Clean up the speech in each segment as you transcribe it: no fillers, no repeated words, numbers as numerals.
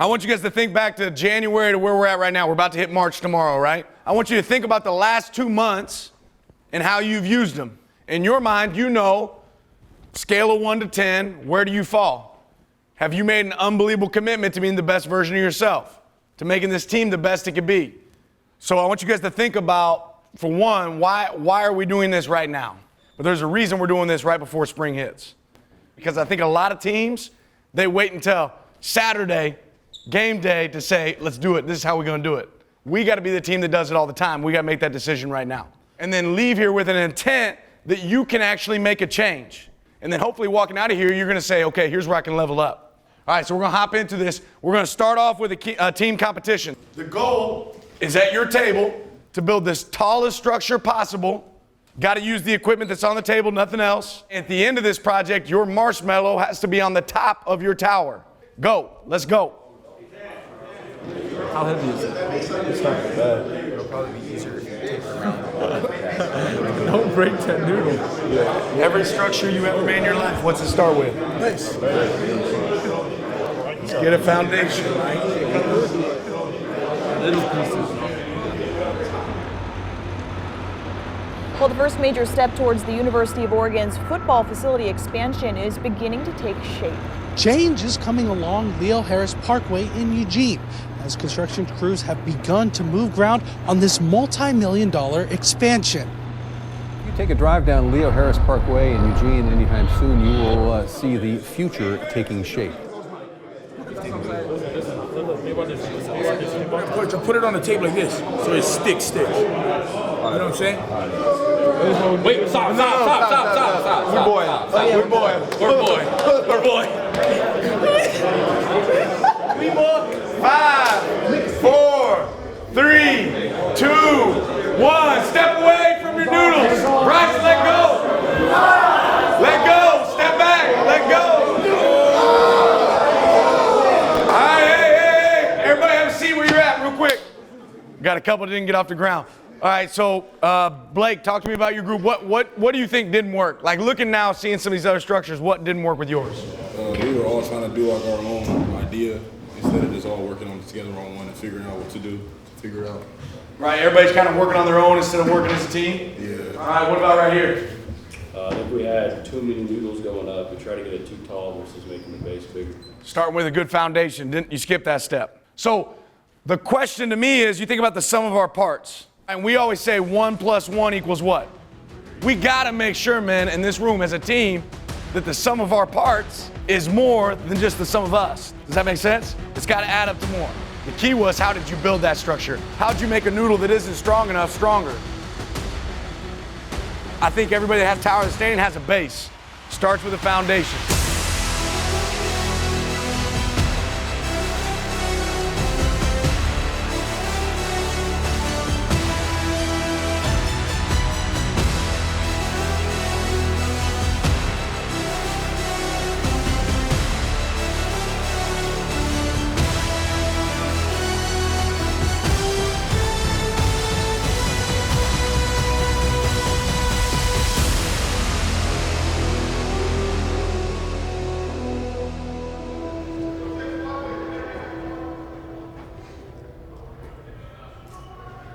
I want you guys to think back to January to where we're at right now. We're about to hit March tomorrow, right? I want you to think about the last 2 months and how you've used them. In your mind, you know, scale of 1 to 10, where do you fall? Have you made an unbelievable commitment to being the best version of yourself, to making this team the best it could be? So I want you guys to think about, for one, why are we doing this right now? But there's a reason we're doing this right before spring hits. Because I think a lot of teams, they wait until Saturday, game day, to say, let's do it. This is how we're going to do it. We got to be the team that does it all the time. We got to make that decision right now. And then leave here with an intent that you can actually make a change. And then hopefully walking out of here, you're going to say, okay, here's where I can level up. All right, so we're going to hop into this. We're going to start off with a team competition. The goal is at your table to build this tallest structure possible. Got to use the equipment that's on the table, nothing else. At the end of this project, your marshmallow has to be on the top of your tower. Go. Let's go. How heavy is it? It's not bad. It'll probably be easier if you take it around. Don't break that noodle. Yeah. Every structure you ever made in your life, what's it start with? Nice. Let's get a foundation, right? Little pieces. Well, the first major step towards the University of Oregon's football facility expansion is beginning to take shape. Change is coming along Leo Harris Parkway in Eugene as construction crews have begun to move ground on this multi-million-dollar expansion. If you take a drive down Leo Harris Parkway in Eugene anytime soon, you will see the future taking shape. Coach, I'll put it on the table like this, so it sticks. You know what I'm saying? Wait, stop. We're boy. We boy. 5, 4, 3, 2, 1. Step away from your noodles. Bryson, let go. Let go. Step back. Let go. All right, hey. Everybody have a seat where you're at real quick. Got a couple that didn't get off the ground. All right, so Blake, talk to me about your group. What do you think didn't work? Like looking now, seeing some of these other structures, what didn't work with yours? We were all trying to do like our own idea instead of just all working on together on one and figuring out what to do, to figure it out. Right, everybody's kind of working on their own instead of working as a team? Yeah. All right, what about right here? I think we had too many noodles going up. We tried to get it too tall versus making the base bigger. Starting with a good foundation, didn't you skip that step? So the question to me is, you think about the sum of our parts. And we always say 1 + 1 = what? We gotta make sure, man, in this room as a team, that the sum of our parts is more than just the sum of us. Does that make sense? It's gotta add up to more. The key was, how did you build that structure? How'd you make a noodle that isn't strong enough stronger? I think everybody that has tower that's standing has a base. Starts with a foundation.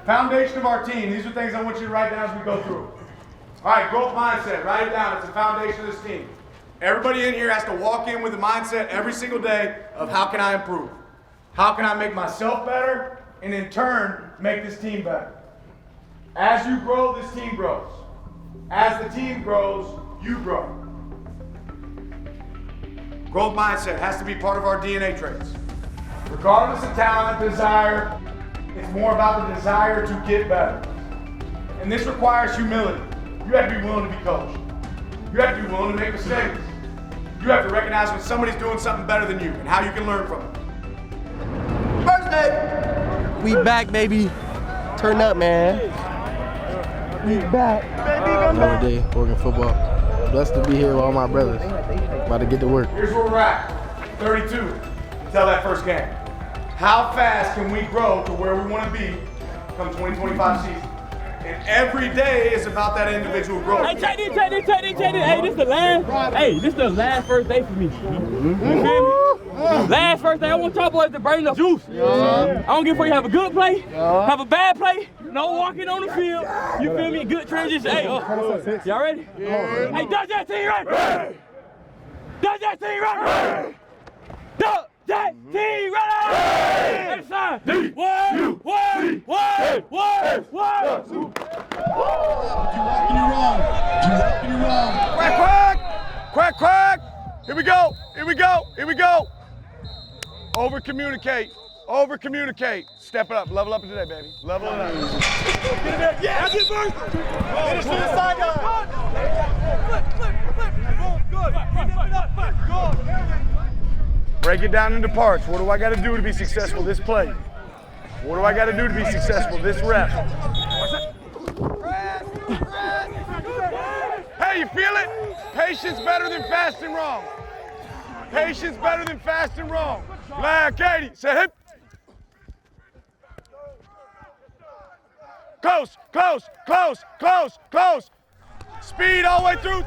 Foundation of our team. These are things I want you to write down as we go through. All right, growth mindset. Write it down. It's the foundation of this team. Everybody in here has to walk in with a mindset every single day of how can I improve? How can I make myself better? And in turn, make this team better. As you grow, this team grows. As the team grows, you grow. Growth mindset has to be part of our DNA traits. Regardless of talent, desire, it's more about the desire to get better. And this requires humility. You have to be willing to be coached. You have to be willing to make mistakes. You have to recognize when somebody's doing something better than you and how you can learn from it. First day. We back, baby. Turn up, man. We back. Another day, Oregon football. Blessed to be here with all my brothers. About to get to work. Here's where we're at. 32 until that first game. How fast can we grow to where we want to be come 2025 season? And every day is about that individual growth. Hey, check this. Hey, this the last. Hey, this the last first day for me. You feel me? Last first thing, I want y'all boys to bring the juice. I don't give a fuck you have a good play, have a bad play, no walking on the field. You feel me? Good transition. Hey, y'all ready? Hey, does that team ready? Does that team ready? Does that team ready? It's time. One. Quack, quack! Quack, quack! Here we go! Here we go! Here we go! Over-communicate. Over-communicate. Step it up. Level up today, baby. Level it up. Get it there. Yeah! Get first! Finish to the sideline. Break it down into parts. What do I got to do to be successful this play? What do I got to do to be successful this rep? Hey, you feel it? Patience better than fast and wrong. Patience better than fast and wrong. Glad Katie, say hip. Close, close, close, close, close. Speed all the way through.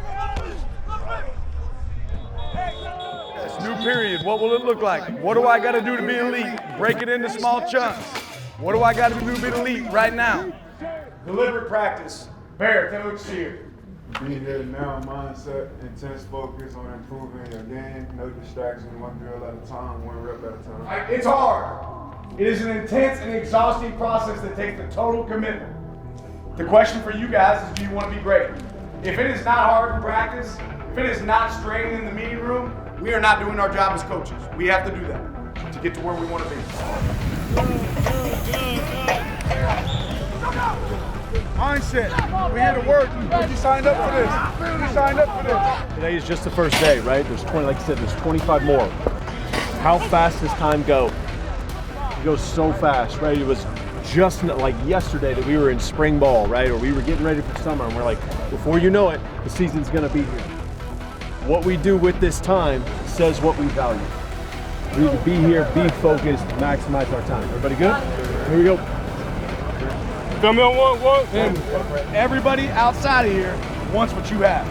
This new period, what will it look like? What do I got to do to be elite? Break it into small chunks. What do I got to do to be elite right now? Deliberate practice. Bear, tell me what you hear. Be there now mindset, intense focus on improving your game, no distraction, one drill at a time, one rep at a time. It's hard. It is an intense and exhausting process that takes the total commitment. The question for you guys is, do you want to be great? If it is not hard in practice, if it is not straining in the meeting room, we are not doing our job as coaches. We have to do that to get to where we want to be. Mindset. We're here to work. You signed up for this. You signed up for this. Today is just the first day, right? There's 20, like I said, there's 25 more. How fast does time go? It goes so fast, right? It was just like yesterday that we were in spring ball, right? Or we were getting ready for summer, and we're like, before you know it, the season's gonna be here. What we do with this time says what we value. We need to be here, be focused, maximize our time. Everybody good? Here we go. Come on, one. Everybody outside of here wants what you have.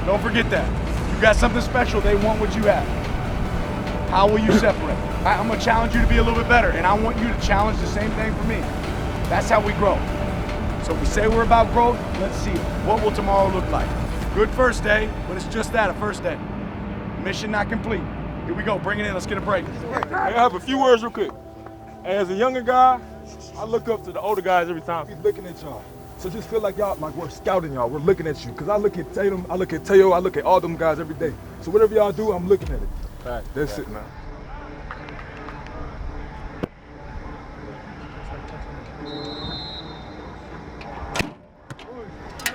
Don't forget that. You got something special, they want what you have. How will you separate? I'm gonna challenge you to be a little bit better, and I want you to challenge the same thing for me. That's how we grow. So if we say we're about growth, let's see it. What will tomorrow look like? Good first day, but it's just that, a first day. Mission not complete. Here we go, bring it in, let's get a break. I have a few words real quick. As a younger guy, I look up to the older guys every time. He's looking at y'all. So just feel like y'all, like we're scouting y'all. We're looking at you. Because I look at Tatum, I look at Teo, I look at all them guys every day. So whatever y'all do, I'm looking at it. All right. That's it, man.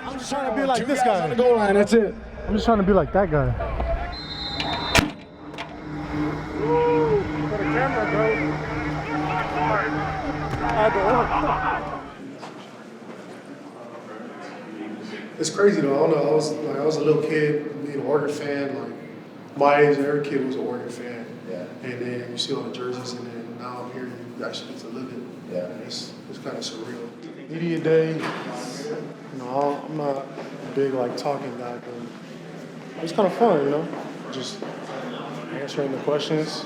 I'm just trying to be like this guy. On the goal line, that's it. I'm just trying to be like that guy. For the camera, bro. It's crazy though. I don't know. I was a little kid, being an Oregon fan. Like my age, every kid was an Oregon fan. Yeah. And then you see all the jerseys, and then now I'm here. You actually get to live it. Yeah. And it's kind of surreal. Media day. You know, I'm not a big like talking guy, but it's kind of fun. You know, just answering the questions.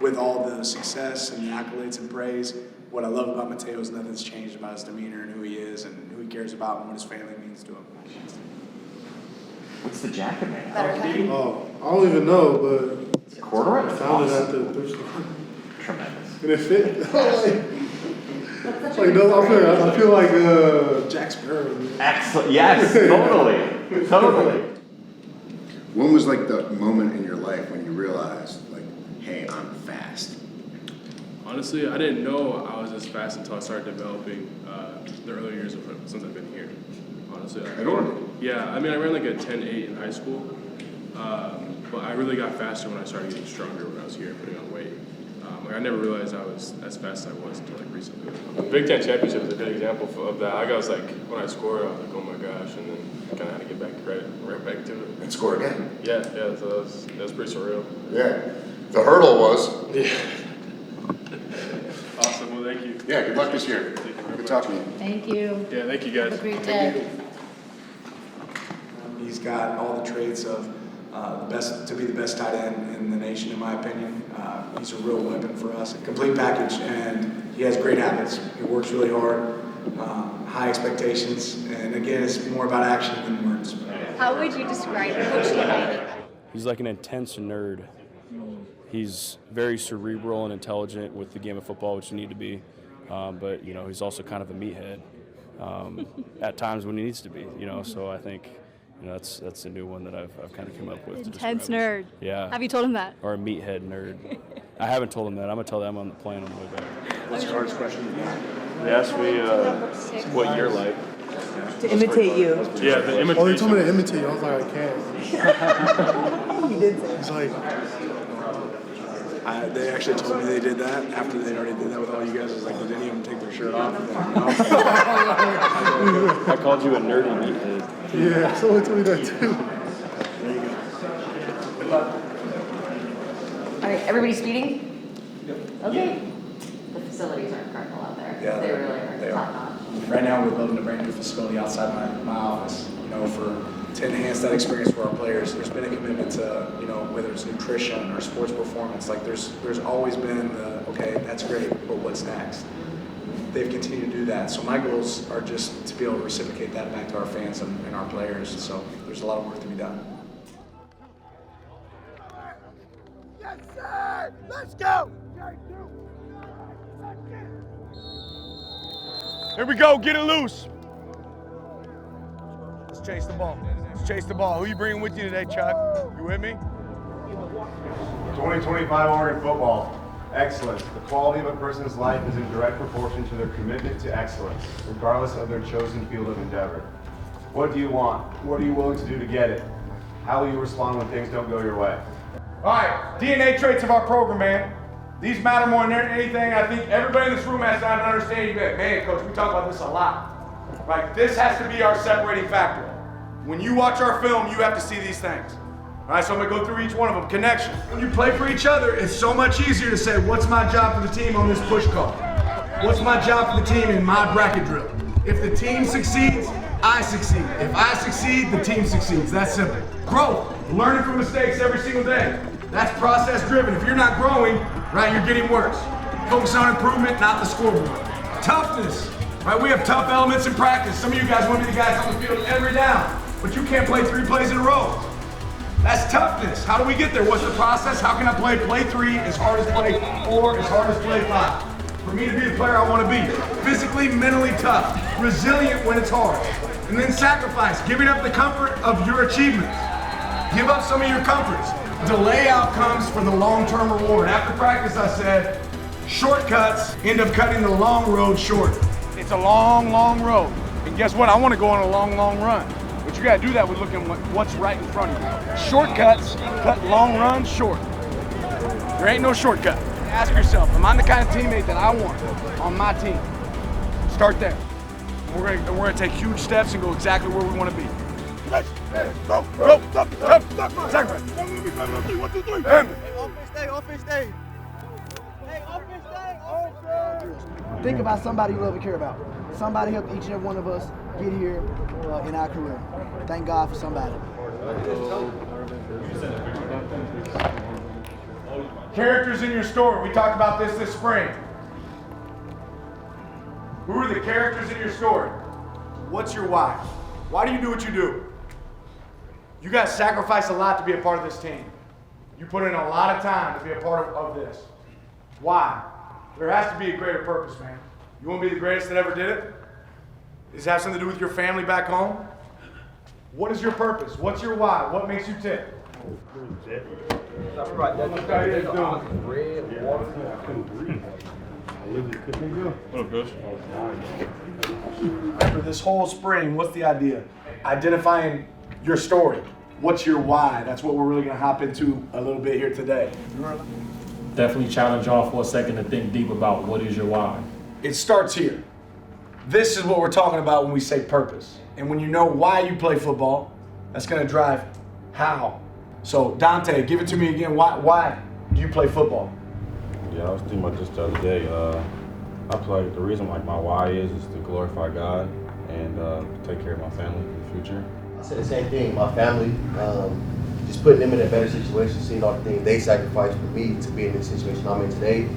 With all the success and the accolades and praise, what I love about Mateo is nothing's changed about his demeanor and who he is and who he cares about and what his family means to him. What's the jacket made? Oh, I don't even know, but it's a corduroy. I found it at the thrift store. Tremendous. And it fit. I feel like Jack Sparrow. Excellent. Yes, totally. Totally. When was like the moment in your life when you realized, like, hey, I'm fast? Honestly, I didn't know I was this fast until I started developing the earlier years of since I've been here. Honestly, At Oregon? Yeah, I mean, I ran like a 10.8 in high school, but I really got faster when I started getting stronger when I was here, putting on weight. Like I never realized I was as fast as I was until like recently. The Big Ten championship is a good example of that. I was like, when I scored, I was like, oh my gosh, and then kind of had to get back right back to it. And score again? Yeah, so that was pretty surreal. Yeah. The hurdle was. Yeah. Awesome, well thank you. Yeah, good luck this year. Good talking to you. Thank you. Yeah, thank you guys. Have a great day. got all the traits of to be the best tight end in the nation, in my opinion. He's a real weapon for us, a complete package, and he has great habits. He works really hard, high expectations, and again, it's more about action than words. How would you describe Coach T? He's like an intense nerd. He's very cerebral and intelligent with the game of football, which you need to be. But, you know, he's also kind of a meathead at times when he needs to be, you know. So I think, you know, that's a new one that I've kind of come up with. Intense nerd. Yeah. Have you told him that? Or a meathead nerd. I haven't told him that. I'm going to tell them on the plane on the way back. What's your hardest question? They asked me what you're like. To imitate you. Yeah, the imitation. Oh, they told me to imitate you. I was like, I can't. He did say. He's like, they actually told me they did that after they already did that with all you guys. I was like, they didn't even take their shirt off. I called you a nerdy meathead. yeah, someone told me that too. There you go. Good luck. All right, everybody speeding? Yep. Okay. The facilities are incredible out there. Yeah, they really are. They Top are. notch. Right now, we're building a brand new facility outside my office, you know, to enhance that experience for our players. There's been a commitment to, you know, whether it's nutrition or sports performance, like there's always been okay, that's great, but what's next? They've continued to do that. So my goals are just to be able to reciprocate that back to our fans and our players. So there's a lot of work to be done. Yes, sir! Let's go! Here we go, get it loose. Let's chase the ball. Let's chase the ball. Who you bringing with you today, Chuck? You with me? 2025 Oregon football. Excellence. The quality of a person's life is in direct proportion to their commitment to excellence, regardless of their chosen field of endeavor. What do you want? What are you willing to do to get it? How will you respond when things don't go your way? All right, DNA traits of our program, man. These matter more than anything. I think everybody in this room has to understand. Man, Coach, we talk about this a lot. Right? This has to be our separating factor. When you watch our film, you have to see these things. All right, so I'm going to go through each one of them. Connection. When you play for each other, it's so much easier to say, what's my job for the team on this push call? What's my job for the team in my bracket drill? If the team succeeds, I succeed. If I succeed, the team succeeds. That's simple. Growth. Learning from mistakes every single day. That's process driven. If you're not growing, right, you're getting worse. Focus on improvement, not the scoreboard. Toughness. Right, we have tough elements in practice. Some of you guys want to be the guys on the field every down, but you can't play 3 plays in a row. That's toughness. How do we get there? What's the process? How can I play 3 as hard as play 4, as hard as play 5? For me to be the player I want to be. Physically, mentally tough. Resilient when it's hard. And then sacrifice. Giving up the comfort of your achievements. Give up some of your comforts. Delay outcomes for the long-term reward. After practice, I said, shortcuts end up cutting the long road short. It's a long, long road. And guess what? I want to go on a long, long run. But you got to do that with looking at what's right in front of you. Shortcuts cut long runs short. There ain't no shortcut. Ask yourself, am I the kind of teammate that I want on my team? Start there. We're gonna take huge steps and go exactly where we want to be. Go, sacrifice. 1, 2, 3. Offense day. Think about somebody you love and care about. Somebody helped each and every one of us get here in our career. Thank God for somebody. Characters in your story. We talked about this spring. Who are the characters in your story? What's your why? Why do you do what you do? You guys sacrifice a lot to be a part of this team. You put in a lot of time to be a part of this. Why? There has to be a greater purpose, man. You want to be the greatest that ever did it? Does it have something to do with your family back home? What is your purpose? What's your why? What makes you tick? For this whole spring, what's the idea? Identifying your story. What's your why? That's what we're really going to hop into a little bit here today. Definitely challenge y'all for a second to think deep about what is your why. It starts here. This is what we're talking about when we say purpose. And when you know why you play football, that's going to drive how. So Dante, give it to me again. Why do you play football? Yeah, I was thinking about this the other day. I play, the reason like my why is to glorify God and take care of my family in the future. I said the same thing. My family, just putting them in a better situation, seeing all the things they sacrificed for me to be in this situation I'm in today,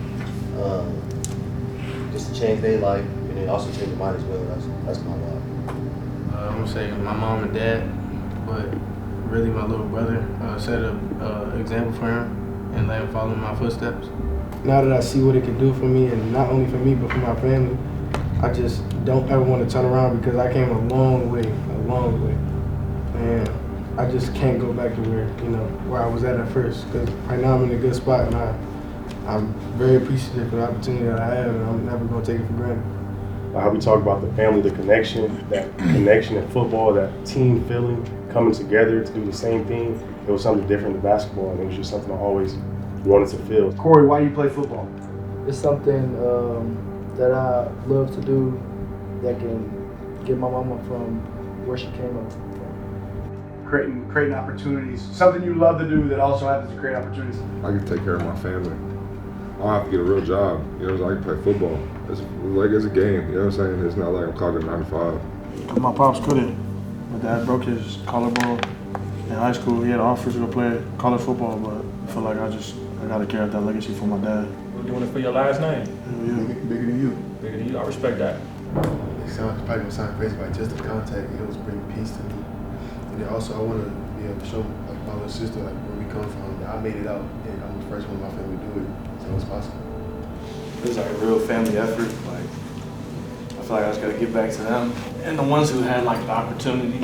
just to change their life and then also change mine as well. That's my life. I'm gonna say my mom and dad, but really my little brother set an example for him and let him follow in my footsteps. Now that I see what it can do for me, and not only for me but for my family, I just don't ever want to turn around because I came a long way, and I just can't go back to where I was at first. Because right now I'm in a good spot, and I'm very appreciative for the opportunity that I have, and I'm never gonna take it for granted. How we talk about the family, the connection, that connection in football, that team feeling, coming together to do the same thing. It was something different in basketball, and it was just something I always wanted to feel. Corey, why do you play football? It's something that I love to do that can get my mama from where she came up from. Creating opportunities. Something you love to do that also happens to create opportunities. I can take care of my family. I don't have to get a real job. You know, I can play football. It's a game. You know what I'm saying? It's not like I'm clocking 9 to 5. My pops couldn't. My dad broke his collarbone in high school. He had offers to go play college football, but I feel like I got to carry out that legacy for my dad. We're doing it for your last name. Yeah. Bigger than you. Bigger than you. I respect that. It sounds probably gonna sound crazy, but just the contact, it was bringing peace to me. And then also I want to be able to show like my little sister like where we come from. I made it out, and I'm the first one in my family to do it, so it's possible. It was like a real family effort. Like I feel like I just got to get back to them. And the ones who had like the opportunity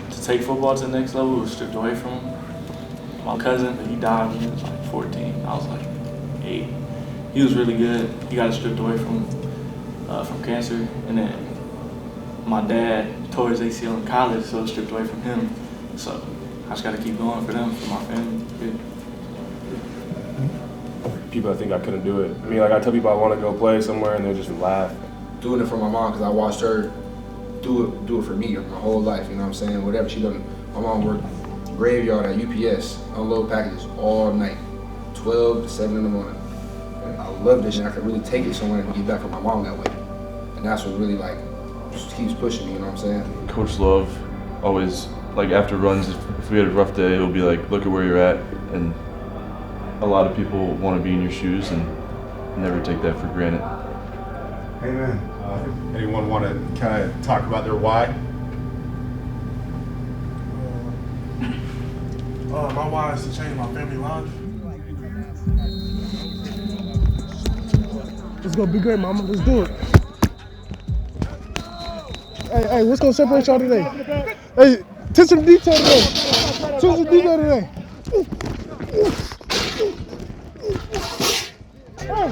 to take football to the next level was stripped away from them. My cousin, he died when he was like 14. I was like 8. He was really good. He got it stripped away from cancer, and then my dad tore his ACL in college, so it was stripped away from him. So I just got to keep going for them, for my family. Yeah. People that think I couldn't do it. I mean, like I tell people I want to go play somewhere, and they just laugh. Doing it for my mom because I watched her do it for me my whole life. You know what I'm saying? Whatever she done. My mom worked graveyard at UPS, unload packages all night, 12 to 7 in the morning. And I love this, and I could really take it somewhere and get back from my mom that way. And that's what really like just keeps pushing me. You know what I'm saying? Coach Love always, like after runs, if we had a rough day, he'll be like, look at where you're at. And a lot of people want to be in your shoes and never take that for granted. Amen. Anyone want to kind of talk about their why? My why is to change my family life. Let's go, be great, mama. Let's do it. Hey, what's gonna separate y'all today? Hey, attention to detail today. Attention to detail today. Hey,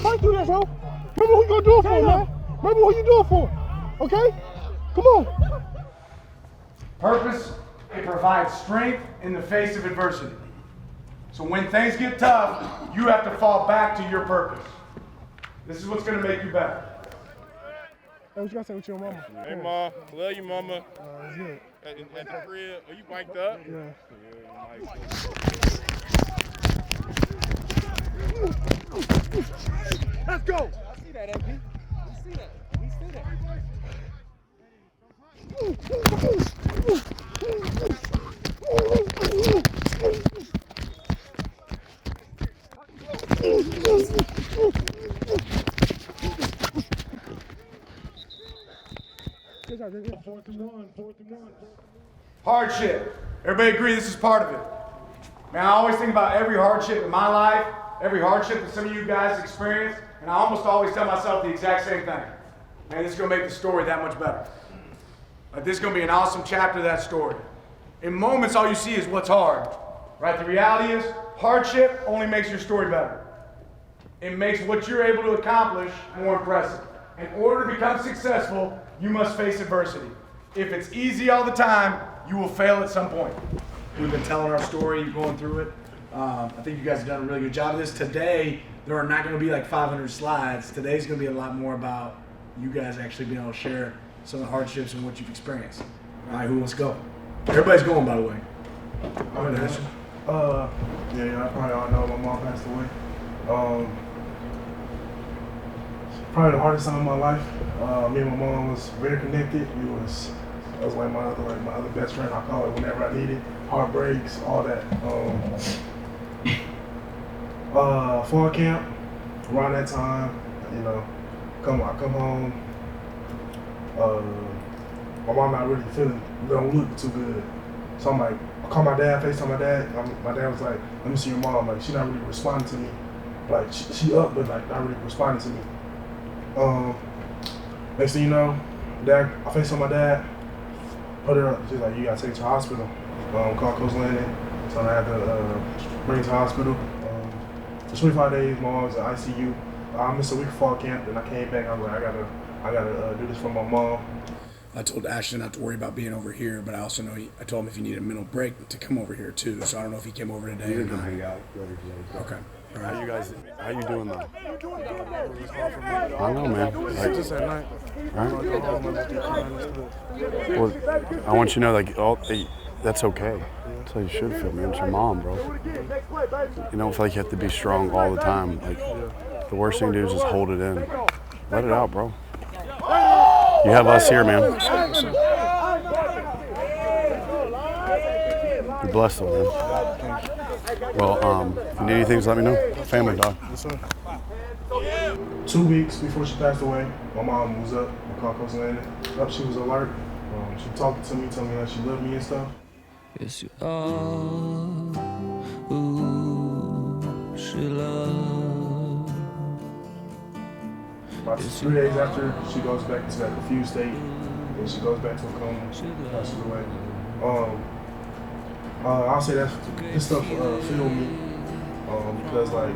fight through that, bro. Remember who you gonna do it for, man. Remember who you do it for. Okay? Come on. Purpose, it provides strength in the face of adversity. So when things get tough, you have to fall back to your purpose. This is what's going to make you better. Hey, what you gotta say with your mama? Hey, Ma. Love you, Mama. It's good. At the crib. Are you mic'd up? Yeah. Let's go. I see that, AP. We see that. We see that. Hardship. Everybody agree this is part of it. Man, I always think about every hardship in my life, every hardship that some of you guys experience, and I almost always tell myself the exact same thing. Man, this is going to make the story that much better. Like, this is going to be an awesome chapter of that story. In moments, all you see is what's hard. Right? The reality is, hardship only makes your story better. It makes what you're able to accomplish more impressive. In order to become successful, you must face adversity. If it's easy all the time, you will fail at some point. We've been telling our story, going through it. I think you guys have done a really good job of this. Today, there are not going to be like 500 slides. Today's going to be a lot more about you guys actually being able to share some of the hardships and what you've experienced. All right, who wants to go? Everybody's going, by the way. I probably all know my mom passed away. Probably the hardest time of my life. Me and my mom was very connected. We was That was like my other best friend. I call it whenever I need it. Heartbreaks, all that. Fall camp, around that time, you know, I come home. My mom not really don't look too good. So I'm like, I call my dad, FaceTime my dad. My dad was like, let me see your mom. Like, she not really responding to me. Like, she up, but like not really responding to me. Next thing you know, I FaceTime my dad, put her up. She's like, you gotta take her to the hospital. Call Coach Landon. So I had to bring her to the hospital. For 25 days, my mom was in ICU. I missed a week of fall camp, then I came back. I was like, I gotta do this for my mom. I told Ashton not to worry about being over here, but I also know I told him if he needed a mental break to come over here too. So I don't know if he came over today. You can come hang out later today. Okay. All right. How you doing though? I don't know, man. Like, Just at night. right? Well, I want you to know, like, that's okay. That's how you should feel, man. It's your mom, bro. You don't feel like you have to be strong all the time. Like, the worst thing to do is just hold it in. Let it out, bro. You have us here, man. You're blessed, though, man. Well, if you need anything, just let me know. Family, dog. Yes, sir. 2 weeks before she passed away, my mom was up. I called Coach Landon. Up, she was alert. She talked to me, told me that she loved me and stuff. Yes, you are. Ooh, she loves. About 3 days after, she goes back to that confused state, and she goes back to a coma. Passes away. I'll say that this stuff filled me because, like,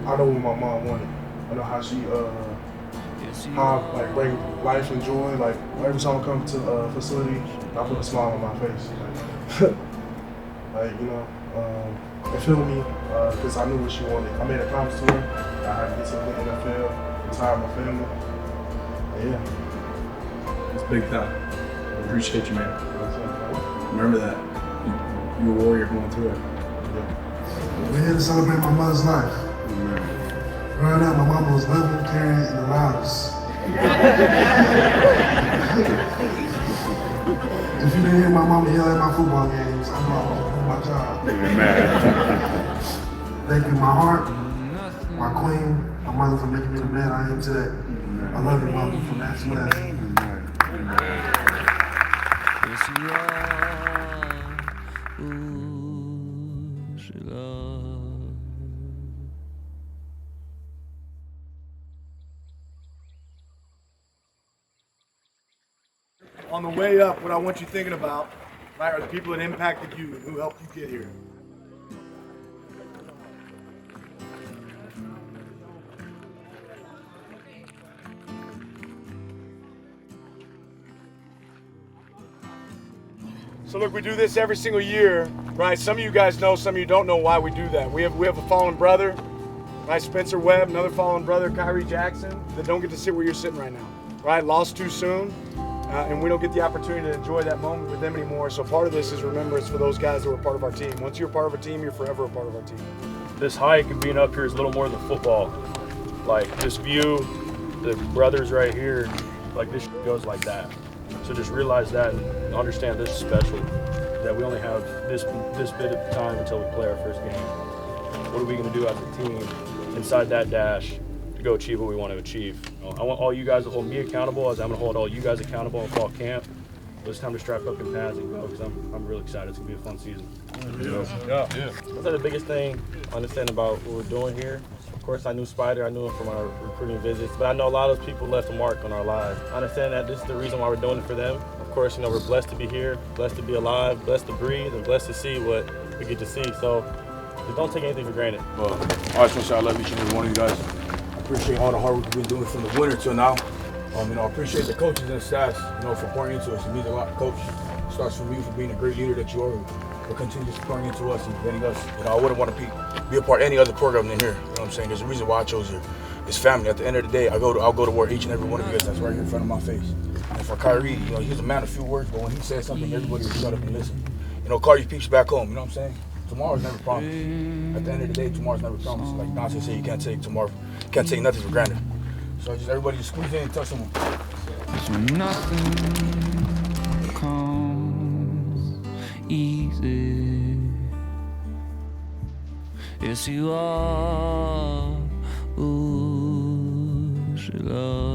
I know what my mom wanted. I know how she bring life and joy. Like, every time I come to a facility, I put a smile on my face. Like you know, it filled me because I knew what she wanted. I made a promise to her. I had to get to the NFL, retire my family. And yeah. It's big time. I appreciate you, man. Remember that. You're a warrior going through it. We're here to celebrate my mother's life. Growing up, my mama was loving, caring, and allowed us. If you didn't hear my mama yell at my football games, I know I wasn't doing my job. Thank you, my heart, my queen, my mother for making me the man I am today. I love you, mama, from that to that. Yes, you are. Ooh, she loves. On the way up, what I want you thinking about, right, are the people that impacted you and who helped you get here. So look, we do this every single year, right? Some of you guys know, some of you don't know why we do that. We have a fallen brother, right? Spencer Webb, another fallen brother, Kyrie Jackson, that don't get to sit where you're sitting right now, right? Lost too soon. And we don't get the opportunity to enjoy that moment with them anymore. So part of this is remembrance for those guys that were part of our team. Once you're part of a team, you're forever a part of our team. This hike and being up here is a little more than football. Like this view, the brothers right here, like this goes like that. So just realize that and understand this is special, that we only have this bit of time until we play our first game. What are we gonna do as a team inside that dash to go achieve what we want to achieve? I want all you guys to hold me accountable as I'm gonna hold all you guys accountable in fall camp. But it's time to strap up in pads and go because I'm really excited. It's gonna be a fun season. Yeah. That's the biggest thing I understand about what we're doing here. Of course, I knew Spider, I knew him from our recruiting visits, but I know a lot of those people left a mark on our lives. I understand that this is the reason why we're doing it for them. Of course, you know, we're blessed to be here, blessed to be alive, blessed to breathe, and blessed to see what we get to see. So just don't take anything for granted. Well, I just want to say I love each and every one of you guys. I appreciate all the hard work we've been doing from the winter till now. I appreciate the coaches and staff, for pouring into us. It means a lot. Coach, it starts from you for being a great leader that you are, for continuously pouring into us and getting us. I wouldn't want to be a part of any other program than here. You know what I'm saying? There's a reason why I chose here. It's family. At the end of the day, I'll go to war each and every one of you guys that's right here in front of my face. And for Kyrie, he's a man of few words, but when he says something, everybody will shut up and listen. Call your peeps back home. You know what I'm saying? Tomorrow's never promised. At the end of the day, tomorrow's never promised. Like Nonsense said, you can't take tomorrow. You can't take nothing for granted. So everybody just squeeze in and touch someone. 'Cause when nothing comes easy, yes you are. Ooh, she loves.